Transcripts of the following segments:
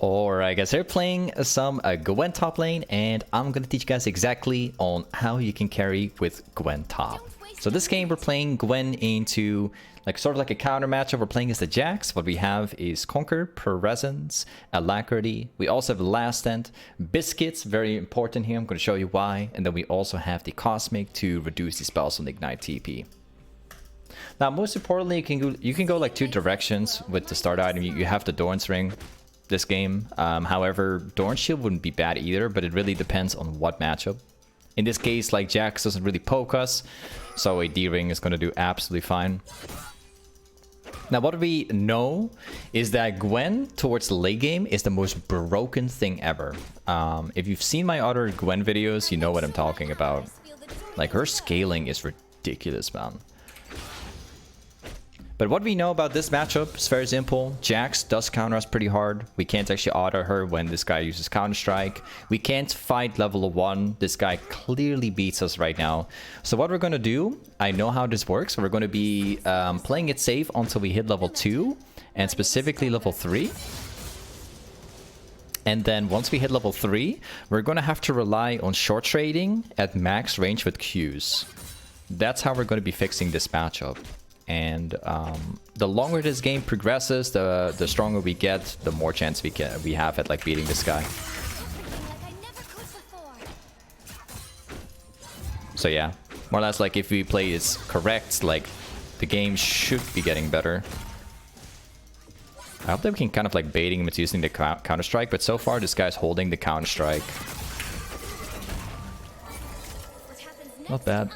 Alright guys, we're playing some Gwen top lane, and I'm gonna teach you guys exactly on how you can carry with Gwen top. So this game we're playing Gwen into sort of like a counter matchup. We're playing as the Jax. What we have is Conquer, Presence, Alacrity. We also have Last Stand, Biscuits, very important here. I'm gonna show you why. And then we also have the Cosmic to reduce the spells on Ignite TP. Now most importantly, you can go like two directions with the start item. You have the Doran's Ring this game. However, Doran's Shield wouldn't be bad either, but it really depends on what matchup. In this case, like Jax doesn't really poke us, so a D-Ring is going to do absolutely fine. Now what we know is that Gwen towards the late game is the most broken thing ever. If you've seen my other Gwen videos, you know what I'm talking about. Like, her scaling is ridiculous, man. But what we know about this matchup is very simple. Jax does counter us pretty hard. We can't actually auto her when this guy uses Counter-Strike. We can't fight level 1. This guy clearly beats us right now. So what we're going to do, I know how this works. We're going to be playing it safe until we hit level 2, and specifically level 3. And then once we hit level 3, we're going to have to rely on short trading at max range with Qs. That's how we're going to be fixing this matchup. And the longer this game progresses, the stronger we get, the more chance we have at like beating this guy. So yeah, more or less like if we play this correct, like the game should be getting better. I hope that we can kind of like baiting him into using the Counter-Strike, but so far this guy's holding the Counter-Strike. Not bad.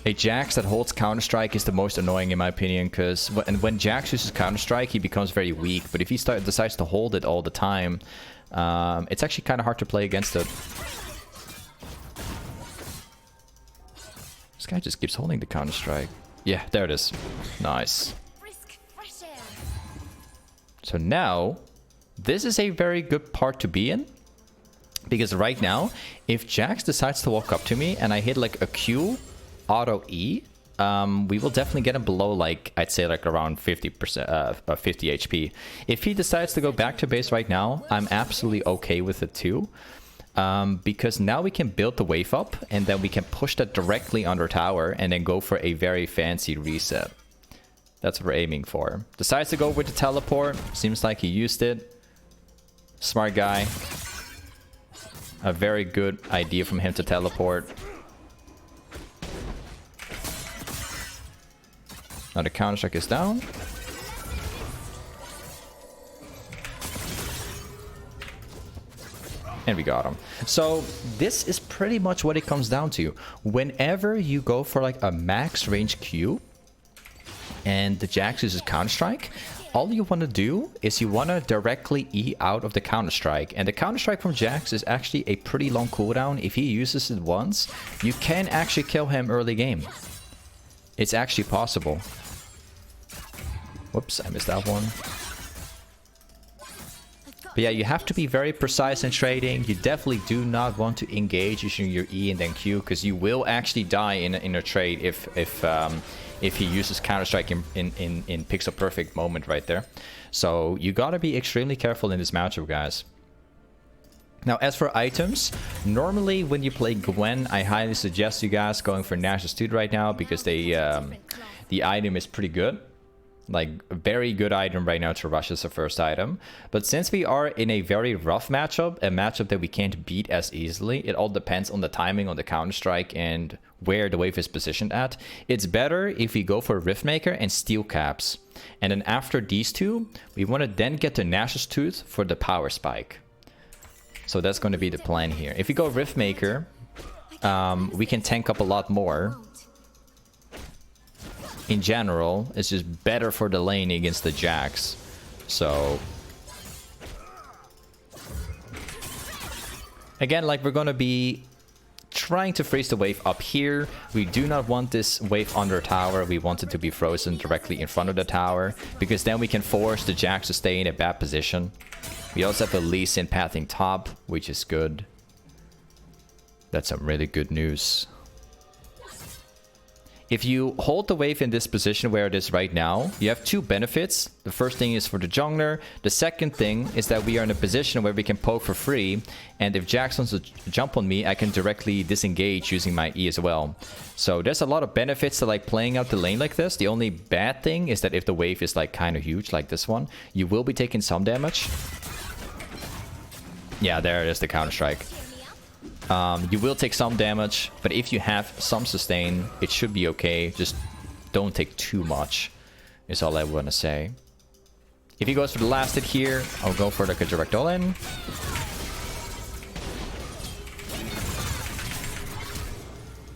A Jax that holds Counter-Strike is the most annoying in my opinion, because when Jax uses Counter-Strike, he becomes very weak. But if he decides to hold it all the time, it's actually kind of hard to play against it. This guy just keeps holding the Counter-Strike. Yeah, there it is. Nice. So now, this is a very good part to be in. Because right now, if Jax decides to walk up to me and I hit like a Q, auto E, we will definitely get him below, like, I'd say like around 50%, 50 HP. If he decides to go back to base right now, I'm absolutely okay with it too. Because now we can build the wave up, and then we can push that directly under tower, and then go for a very fancy reset. That's what we're aiming for. Decides to go with the teleport. Seems like he used it. Smart guy. A very good idea from him to teleport. Now the Counter-Strike is down. And we got him. So this is pretty much what it comes down to. Whenever you go for like a max range Q and the Jax uses Counter-Strike, all you want to do is you want to directly E out of the Counter-Strike. And the Counter-Strike from Jax is actually a pretty long cooldown. If he uses it once, you can actually kill him early game. It's actually possible. Whoops, I missed that one. But yeah, you have to be very precise in trading. You definitely do not want to engage using your E and then Q, because you will actually die in a trade if he uses Counter-Strike in pixel perfect moment right there. So you gotta be extremely careful in this matchup, guys. Now, as for items, normally when you play Gwen, I highly suggest you guys going for Nashor's Tooth right now, because the item is pretty good. Like, a very good item right now to rush as a first item. But since we are in a very rough matchup, a matchup that we can't beat as easily, it all depends on the timing on the Counter-Strike and where the wave is positioned at. It's better if we go for Riftmaker and Steel Caps. And then after these two, we want to then get to Nashor's Tooth for the power spike. So that's going to be the plan here. If we go Riftmaker, we can tank up a lot more. In general, it's just better for the lane against the Jax. So again, like, we're going to be trying to freeze the wave up here. We do not want this wave under tower. We want it to be frozen directly in front of the tower, because then we can force the Jax to stay in a bad position. We also have a Lee Sin pathing top, which is good. That's some really good news. If you hold the wave in this position where it is right now, you have two benefits. The first thing is for the jungler. The second thing is that we are in a position where we can poke for free. And if Jax wants to jump on me, I can directly disengage using my E as well. So there's a lot of benefits to like playing out the lane like this. The only bad thing is that if the wave is like kind of huge like this one, you will be taking some damage. Yeah, there it is, the counter-strike. You will take some damage, but if you have some sustain, it should be okay. Just don't take too much, is all I want to say. If he goes for the last hit here, I'll go for like a direct all-in.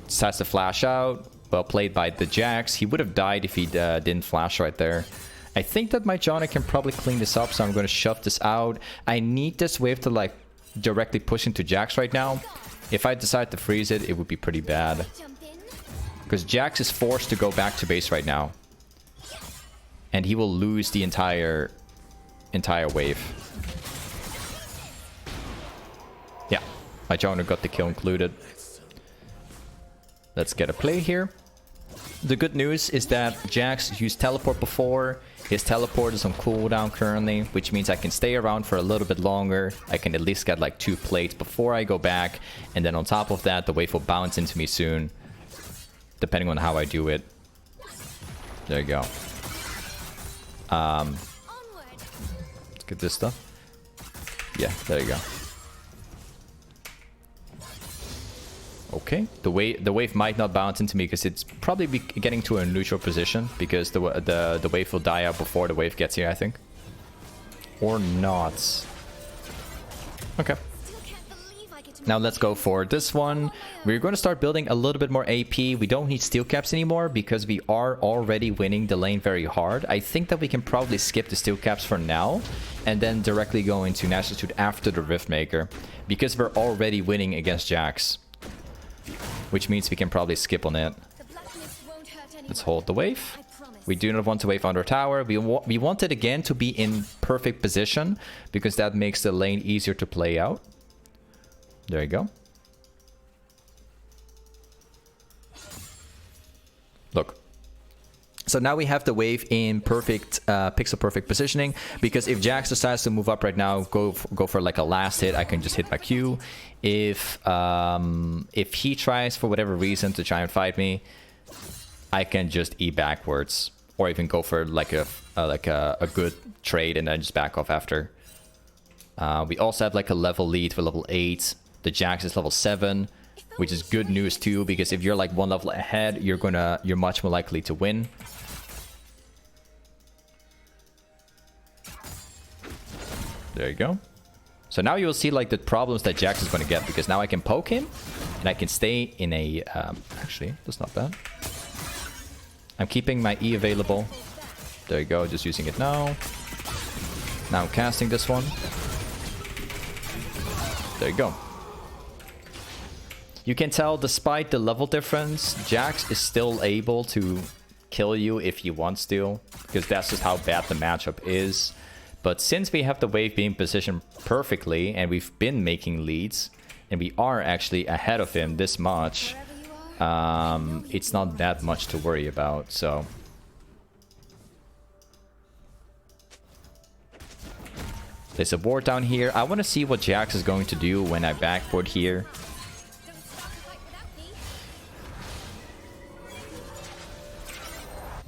Decides to flash out. Well played by the Jax. He would have died if he didn't flash right there. I think that my zhonya can probably clean this up, so I'm going to shove this out. I need this wave to like directly push into Jax right now. If I decide to freeze it, it would be pretty bad. Because Jax is forced to go back to base right now. And he will lose the entire wave. Yeah, my zhonya got the kill included. Let's get a play here. The good news is that Jax used teleport before. His teleport is on cooldown currently, which means I can stay around for a little bit longer. I can at least get like 2 plates before I go back. And then on top of that, the wave will bounce into me soon, depending on how I do it. There you go. Let's get this stuff. Yeah, there you go. Okay, the wave might not bounce into me because it's probably getting to a neutral position because the wave will die out before the wave gets here, I think. Or not. Okay. Now let's go for this one. We're going to start building a little bit more AP. We don't need steel caps anymore because we are already winning the lane very hard. I think that we can probably skip the steel caps for now and then directly go into nashor after the riftmaker because we're already winning against Jax. Which means we can probably skip on it. Let's hold the wave. We do not want to wave under tower. We want it again to be in perfect position because that makes the lane easier to play out. There you go. Look. So now we have the wave in perfect, pixel perfect positioning, because if Jax decides to move up right now, go for like a last hit, I can just hit my Q. If he tries for whatever reason to try and fight me, I can just E backwards, or even go for like a good trade and then just back off after. We also have like a level lead for level 8. The Jax is level 7. Which is good news too, because if you're like 1 level ahead, you're much more likely to win. There you go. So now you'll see like the problems that Jax is going to get, because now I can poke him and I can stay in a actually, that's not bad. I'm keeping my E available. There you go, just using it now. Now I'm casting this one. There you go. You can tell, despite the level difference, Jax is still able to kill you if he wants to, because that's just how bad the matchup is. But since we have the wave being positioned perfectly, and we've been making leads, and we are actually ahead of him this much, it's not that much to worry about, so... There's a ward down here. I want to see what Jax is going to do when I backboard here.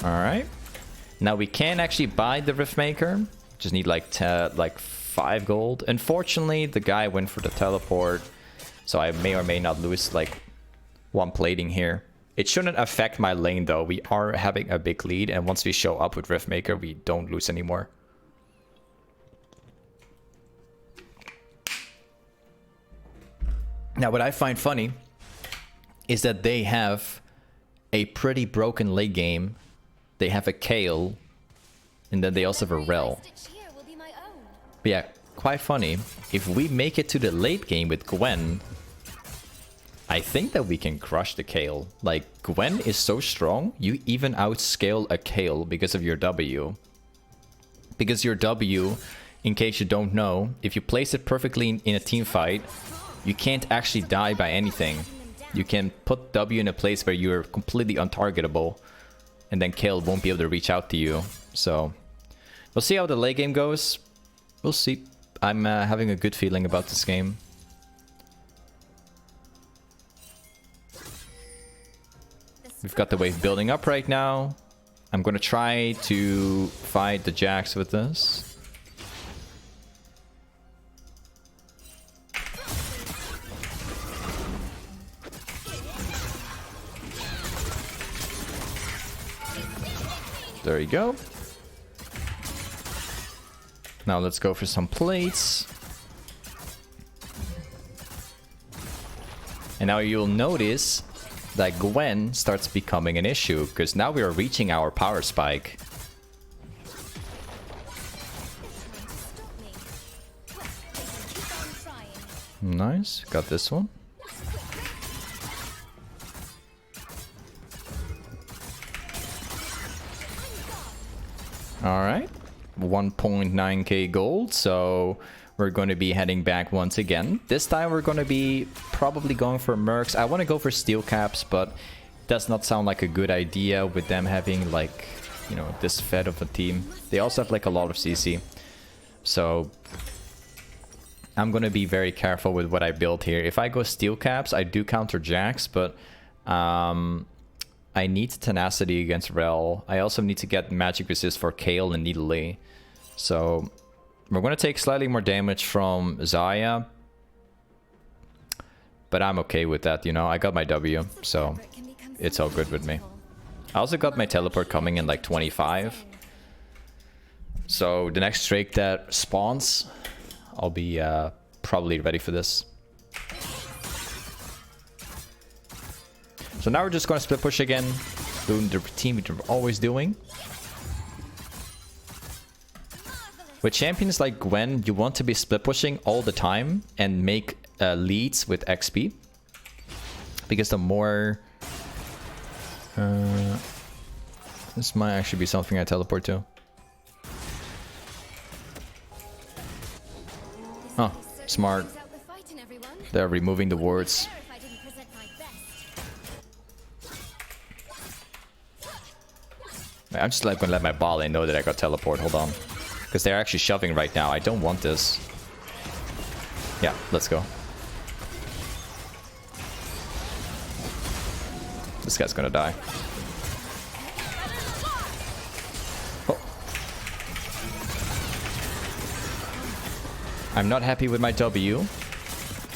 Alright. Now we can actually buy the riftmaker. Just need like 5 gold. Unfortunately, the guy went for the teleport. So I may or may not lose like 1 plating here. It shouldn't affect my lane though. We are having a big lead. And once we show up with riftmaker, we don't lose anymore. Now what I find funny is that they have a pretty broken late game. They have a Kale, and then they also have a Rel. But yeah, quite funny. If we make it to the late game with Gwen, I think that we can crush the Kale. Like, Gwen is so strong, you even outscale a Kale because of your W. Because your W, in case you don't know, if you place it perfectly in a team fight, you can't actually die by anything. You can put W in a place where you're completely untargetable, and then Kayle won't be able to reach out to you. So we'll see how the late game goes. We'll see. I'm having a good feeling about this game. We've got the wave building up right now. I'm gonna try to fight the Jax with this. There you go. Now let's go for some plates. And now you'll notice that Gwen starts becoming an issue, because now we are reaching our power spike. Nice, got this one. Alright, 1.9k gold, so we're going to be heading back once again. This time we're going to be probably going for mercs. I want to go for steel caps, but does not sound like a good idea with them having like, you know, this fed of a team. They also have like a lot of CC. So I'm going to be very careful with what I build here. If I go steel caps, I do counter Jax, but I need tenacity against Rel. I also need to get magic resist for Kayle and Nidalee. So we're going to take slightly more damage from Zhonya, but I'm okay with that, you know. I got my W, so it's all good with me. I also got my teleport coming in like 25. So the next Drake that spawns, I'll be probably ready for this. So now we're just going to split push again, doing the routine we're always doing. With champions like Gwen, you want to be split pushing all the time and make leads with XP. Because the more... this might actually be something I teleport to. Oh, smart. They're removing the wards. I'm just like gonna let my bot lane know that I got teleport. Hold on. Because they're actually shoving right now. I don't want this. Yeah, let's go. This guy's gonna die. Oh. I'm not happy with my W.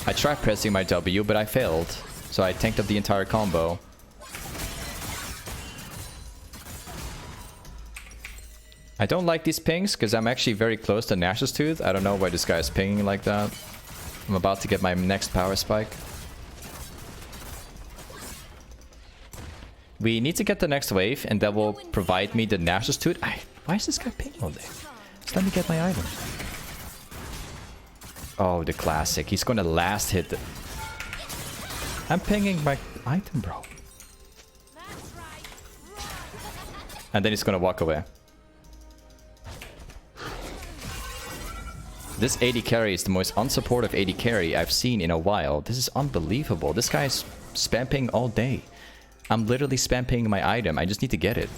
I tried pressing my W, but I failed. So I tanked up the entire combo. I don't like these pings because I'm actually very close to Nash's Tooth. I don't know why this guy is pinging like that. I'm about to get my next power spike. We need to get the next wave and that will provide me the Nash's Tooth. Why is this guy pinging all day? Just let me get my item. Oh, the classic. He's gonna last hit. I'm pinging my item, bro. And then he's gonna walk away. This AD carry is the most unsupportive AD carry I've seen in a while. This is unbelievable. This guy is spamming all day. I'm literally spamming my item. I just need to get it.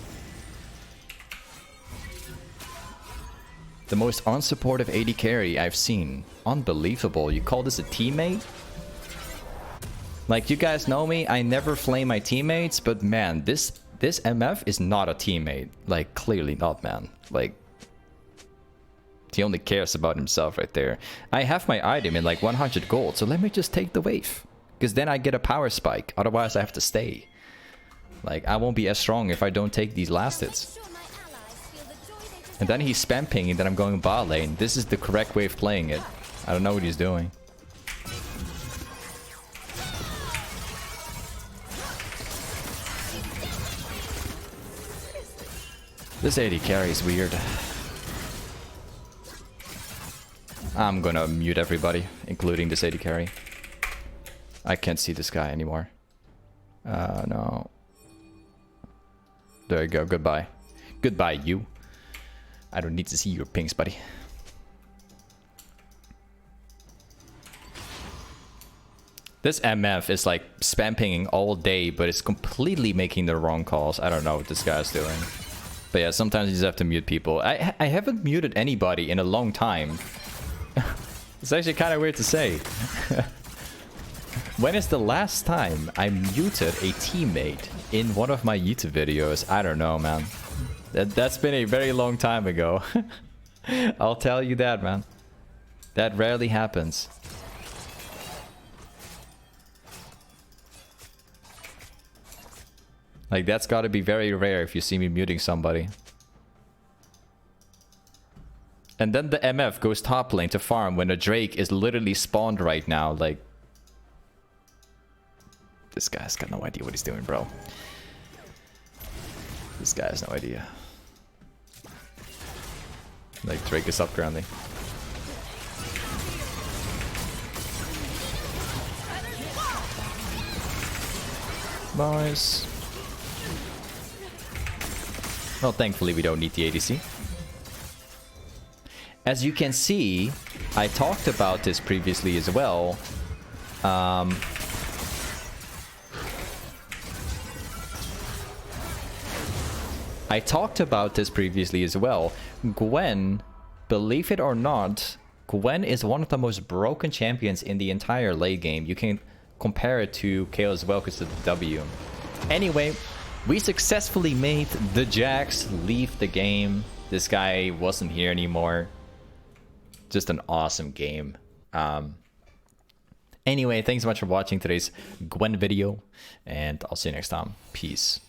The most unsupportive AD carry I've seen. Unbelievable. You call this a teammate? Like, you guys know me. I never flame my teammates. But man, this MF is not a teammate. Like, clearly not, man. Like, he only cares about himself right there. I have my item in like 100 gold, so let me just take the wave. Because then I get a power spike. Otherwise I have to stay. Like, I won't be as strong if I don't take these last hits. And then he's spam pinging that I'm going bot lane. This is the correct way of playing it. I don't know what he's doing. This AD carry is weird. I'm gonna mute everybody, including this AD carry. I can't see this guy anymore. No. There you go, goodbye. Goodbye, you. I don't need to see your pings, buddy. This MF is like spam pinging all day, but it's completely making the wrong calls. I don't know what this guy's doing. But yeah, sometimes you just have to mute people. I haven't muted anybody in a long time. It's actually kind of weird to say. When is the last time I muted a teammate in one of my YouTube videos? I don't know, man. That's been a very long time ago. I'll tell you that, man. That rarely happens. Like, that's gotta be very rare if you see me muting somebody. And then the MF goes top lane to farm when a Drake is literally spawned right now. Like, this guy's got no idea what he's doing, bro. This guy has no idea. Like, Drake is up currently. Nice. Well, thankfully we don't need the ADC. As you can see, I talked about this previously as well. Gwen, believe it or not, Gwen is one of the most broken champions in the entire late game. You can compare it to KO as well because of the W. Anyway, we successfully made the Jax leave the game. This guy wasn't here anymore. Just an awesome game. Anyway, thanks so much for watching today's Gwen video, and I'll see you next time. Peace.